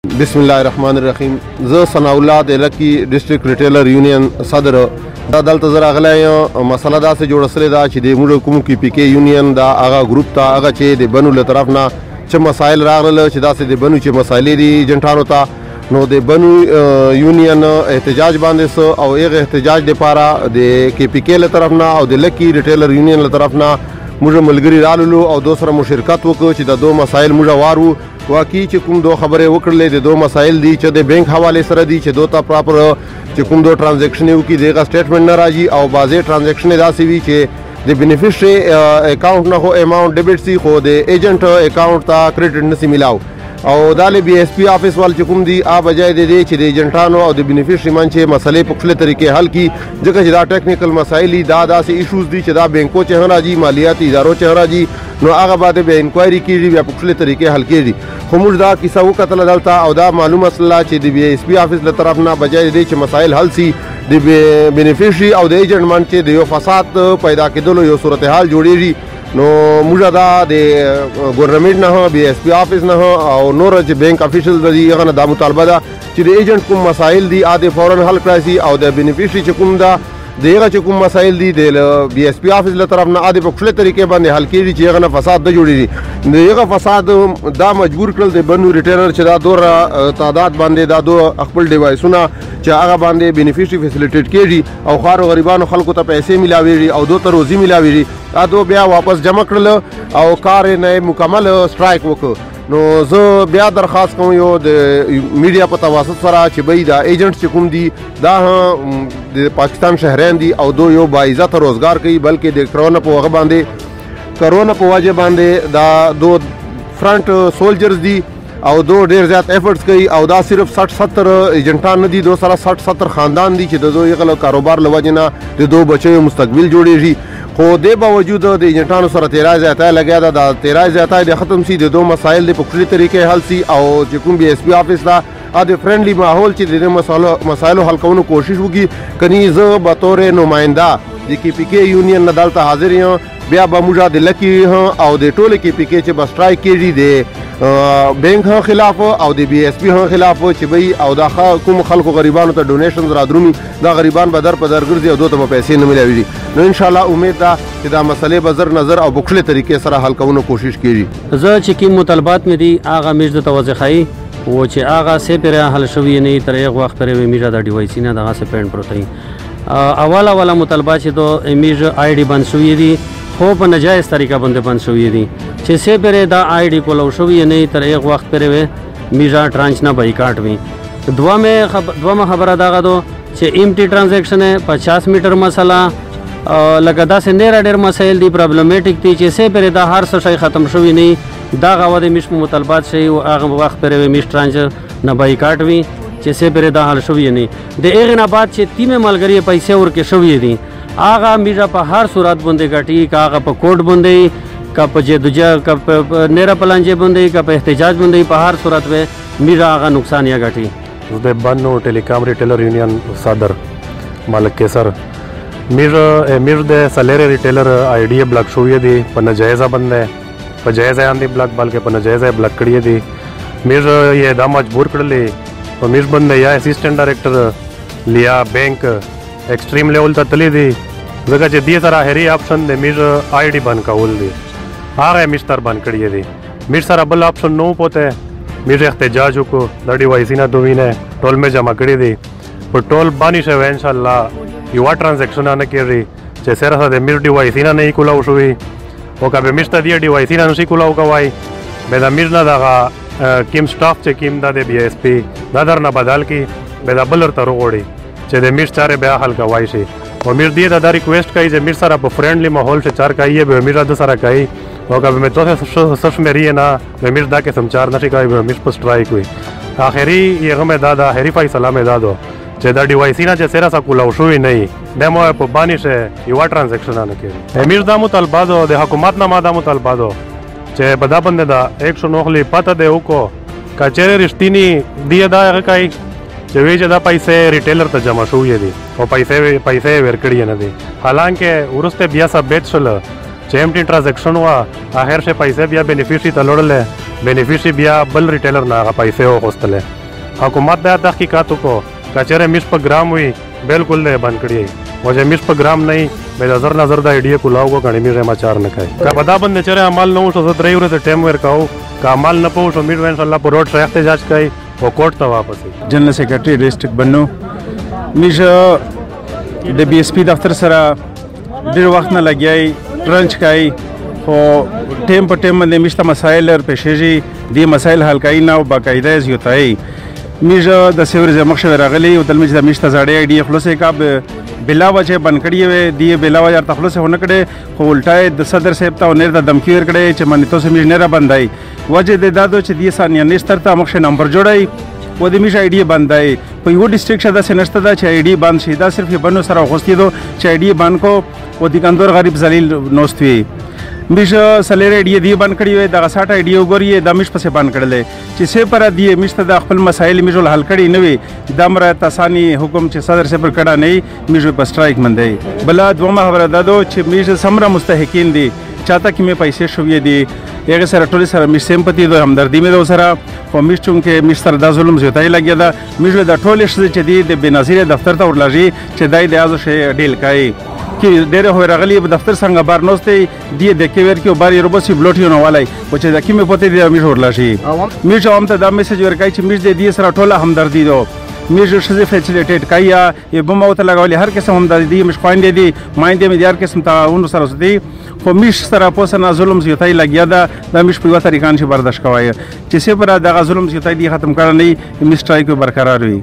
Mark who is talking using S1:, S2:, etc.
S1: बिस्मिल्लाहिर्रहमानिर्रहीम। ज़ Sanaullah lucky district retailer union सदर दा दलता ज़रा अगला मसला दा से जोड़ असले दा ची मुझे कुम की पीके यूनियन दा आगा ग्रुप ता आगा चे दे बनू ले तरफ ना च मसाइल रागल च दा से दे बनू चे मसाइले दी जंठानो ता नो दे बनू यूनियन एहतजाज बांधे सो और एक एहतजाज दे पारा दे के पीके ले तरफ ना और दे लकी रिटेलर यूनियन ले तरफ ना मुझे मलगरी रालू और दूसरा मुशरकत वको ची दा दो मसाइल मुझे वारू वाकई च कुम दो खबरें वकड़ले दे दो मसाइल दी च दे बैंक हवाले सर दी च दो ता प्रॉपर च कुम दो ट्रांजेक्शन की देगा स्टेटमेंट न राजी और बाजे ट्रांजेक्शन दासी भी चे दे बेनिफिशरी अकाउंट न हो अमाउंट डेबिट सी हो दे एजेंट अकाउंट ता क्रेडिट न सी मिलाओ और दाले BSP ऑफिस वाल चुकुम दी आ बजाय दे चे दे एजेंटानो और दे बेनिफिशरी मंचे मसले पुखले तरीके हल की जगह जदा टेक्निकल मसाइली दादा से इशूज़ दी चदा बैंकों चहरा जी मालियाती इदारों चहरा जी नो आगा बातें बे इंक्वायरी की या पुखले तरीके हल की दी खुमुजदा किसा वो कतल दलता अवदा मालूम असला चे दे BSP ऑफिस ल तरफ ना बजाय दे चे मसाइल हल सी दे बेनिफिशरी और दे एजेंट मन चे दे यो फसाद पैदा के दो यो सूरत हाल जोड़ी जी नो मुझा दे गवर्नमेंट न हो BSP ऑफिस न हो और नोर बैंक ऑफिशियल दी अगर दा मुतालबा दा ची दे एजेंट कुम मसाइल दी आदे फौरन हल करासी और दे बेनिफिशरी चुकुम दा देगा चुकुम मसाइल दी दे BSP ऑफिस ल तरफ ना आदे पखले तरीके बंदे हल की दी चेगा ना फसाद द जोड़ी दी देगा फसाद दा मजबूर कर दे बनू रिटेलर चदा दो तादाद बंदे दा दो अकबल डिवाइस सुना चागा बांधे बेनिफिशरी फैसिलिटेट के जी और खारो गरीबान खलको ता पैसे मिलावे जी और दो तो रोजी मिलावे जी आ दो ब्या वापस जमा कर लो और कार नए मुकम्मल स्ट्राइक वक नो जो ब्या दरख्वास्त कहूँ यो मीडिया पर तवासत सरा च बई दा एजेंट चुकुम दी दा पाकिस्तान शहरैन दी और दो यो बाइज़्ज़त रोजगार कई बल्कि दे करोना पो बांधे करोना पो वजह बांधे दा दो फ्रंट सोल्जर्स दी और दो ढेर ज़्यादा एफर्ट्स कई और दा सिर्फ 60-70 एजेंटान दी दो सारा 60-70 ख़ानदान दी दो ये कारोबार लवाजना दो बच्चे मुस्तकबिल जोड़े जी खो दे बावजूद दे एजेंटान सर तेरा ज़्यादा लगा दा तेरा ज़्यादा दे ख़त्म सी दे दो मसाइल दे पुखली तरीके हल सी और चुकुम BSP ऑफिस दा आदे फ्रेंडली माहौल ची दे मसाइल हल करने कोशिश होगी कनी ज बतौर नुमाइंदा जे KPK यूनियन न दालता हाजिर हैं ब्या बामुजा दे लकी हैं और दे टोले KPK चे बस स्ट्राइक के जी दे बैंक हाँ खिलाफ और दे BSP हाँ खिलाफ चे भाई और दा कुम खल को गरीबान तो डोनेशन रादरूमी दा गरीबान बदर पदर गुर्जे और दो तो पैसे न मिले जी नो इंशाल्लाह उम्मीद दा कि दा मसले बजर नजर और बुखले तरीके सरा हल करने कोशिश की जी
S2: ज चिकी मुतालबात में दी आगा मिर्ज तवज़ खाई वो चे आगा से पर हल शवी नहीं तर एक वक्त पर मीजा दा डिवाइस ना दगा से पेंट प्रोतई अवाला वाला मुतालबा चे तो मीज ID बंद शुवी दी हो पर नजायज़ तरीका बंदे बंद शुवी दी चे से पर दा ID को लो शुवी नहीं तर एक वक्त पर वे मीजा ट्रांच ना बाई काट भी दुआ में खबर दागा दो चे एम्प्टी ट्रांजेक्शन है 50 मीटर मसला लगदा से नेरा डेर मसाइल दी प्रॉब्लमेटिक थी चे से पर दा हर सशाई ख़त्म शुवी नहीं दा गावदे मिश मुतालबात से आग वक्त पर वे मिश ट्रांच न बाई काट भी जैसे बेरे दा हल शुवी नहीं दे एक ना बात चे तीमे मालगरी पैसे और के शुवी दी आगा मीजा पर हर सूरत बंदे काटी आगा पर कोर्ट बंदे कप जे दुजा कप नेरा पलांजे बंदे कप एहतजाज बंदे पर हर सूरत में मीजा आगा नुकसान या गाटी
S3: उसदे बन्नो टेलीकॉम रिटेलर यूनियन सदर मालिक के सर मीर दे सलेरे रिटेलर ID ब्लॉक शुवी दी पर जायज़ा बंदे पर जायज़ा आंदी ब्लॉक बल्कि पर जायज़ा ब्लॉक करिए दी मीर ये दा मजबूर कर ली तो मीर बंदे या असिस्टेंट डायरेक्टर लिया बैंक एक्सट्रीम लेवल तक तली दी जगह जे दिए सारा हेरी ऑप्शन दे मीर ID बन का उल दी आ गए मिस्टर बन करिए दी मीर सारा बल ऑप्शन नो पोते मीर एहतजाज को लड़ी वाइसी ना दुवी ने टोल में जमा करी दी पर टोल बानी से इंशाल्लाह युवा ट्रांजेक्शन आने के रही चे सेरा सा दे मीर डिवाइसी ना नहीं कुला उशुई वो कभी मिस्टर दिया डिवाइसी ना नुसी कुला उकवाई बेदा मीर ना दागा किम स्टाफ चे किम दादे BSP दादर ना बदल की बेदा बलर तरो ओड़ी चे दे मिर चारे ब्या हल का वाइसी और मिर दिए दादा रिक्वेस्ट कही जे मिर सारा फ्रेंडली माहौल से चार का ये मिर दा सारा कही और कभी मैं तो सच में रही है ना मैं मिर दा के समचार ना शिकाई मिर पर स्ट्राइक हुई आखिरी ये गमे दादा हेरी फैसला में दादो चे दा डिवाइसी ना चे सेरा सा कुला उशुई नहीं डेमो है बानी से युवा ट्रांजेक्शन आने के मिर दा मुतालबा दो दे हुकूमत ना मादा मुतालबा दो चे बदा बंदे दा एक सौ नोखली पता दे उको का चेरे रिश्तीनी दिए दा कई चे वे दा पैसे रिटेलर त जमा शुए दी और पैसे वेरकड़ी न दी हालांकि उरुस्ते बिया सब बेच चल चे एम्प्टी ट्रांजेक्शन हुआ आखिर से पैसे बिया बेनिफिशरी तलोड़ ले बेनिफिशरी بیا بل ریټیلر نه هغه پیسې وغوښتلې حکومت دا تحقیقات وکړو که چېرې میش په ګرام وي بالکل یې بند کړي او چې میش په ګرام نه وي بیا نظر نظر دا ایډیا کولاو کو غنی میږه ما چار نه کوي که په دا باندې چېرې عمل نه وشو زه 3 ورځې ټایم ورکاو که عمل نه پوه میږ ان شاء الله په روډ سره احتجاج کوي او کوټ ته واپس
S4: جنرال سیکرټری ډیسټریکټ بنو میږ د بی اس پی دفتر سره ډیر وخت نه لګیای ټرنچ کوي خو ټیم په ټیم باندې میشته مسایل پېښېږي دې مسایل حل کوي نه او باقاعده زیاتوي میږ د سیور زمخ راغلی او دلته د میشته زړې ایډي خلاصې کا بلا وجه بن کړی وي دی بلا وجه تخلص هونه کړي خو الټای د صدر صاحب ته نیر د دمکی ور کړي چې منی تاسو میږ نه را بندای وجه د دادو چې دی ثانیه نشتر ته مخ نمبر جوړای و د میږ ایډي بندای په یو ډیسټریکټ شدا سنشته دا چې ایډي بند شي دا صرف بنو سره غوستي دو چې ایډي بند کو و د ګندور غریب ذلیل نوستوي میش سلیری ایډي دی بند کړی وي د 60 ایډي وګوري د میش پسې بند کړل چې سه پر دی میشته د خپل مسایل میجول حل کړي نه وي د امر تاسانی حکم چې صدر سے پر کړه نه میش په سټرایک مندای بل دومره خبره دادو چې میش سمره مستحقین دي چاته کې مې پیسې شوې دي هغه سره ټول سره میش سیمپتی دو همدردی مې دو سره خو میش چونکه میش سره د ظلم زیاتای لګیا دا میش د ټول شې چې دی د بنظیر دفتر ته ورلاږي چې دای د ازو شی ډیل کوي کې ډېر هو راغلی په دفتر څنګه بار نوسته دی د کې ور کې بار روبسي بلوټیو نه والای او چې د کې مې پته دی میش ورلاشي میش هم ته دا میسج ورکای چې میش د دې سره ټوله همدردی دو میش شزه فیسیلیټیټ کایا ی بم او ته لګولې هر قسم همدردی مش خويندې دي مايندې مې هر قسم تعاون سره سدي خو میش سره پوسنه ظلم زیاتای لګیا دا د میش په وته طریقان شي برداشت کوي چې سه پر د ظلم زیاتای دی ختم کړنی میش ټای کو برقرار وي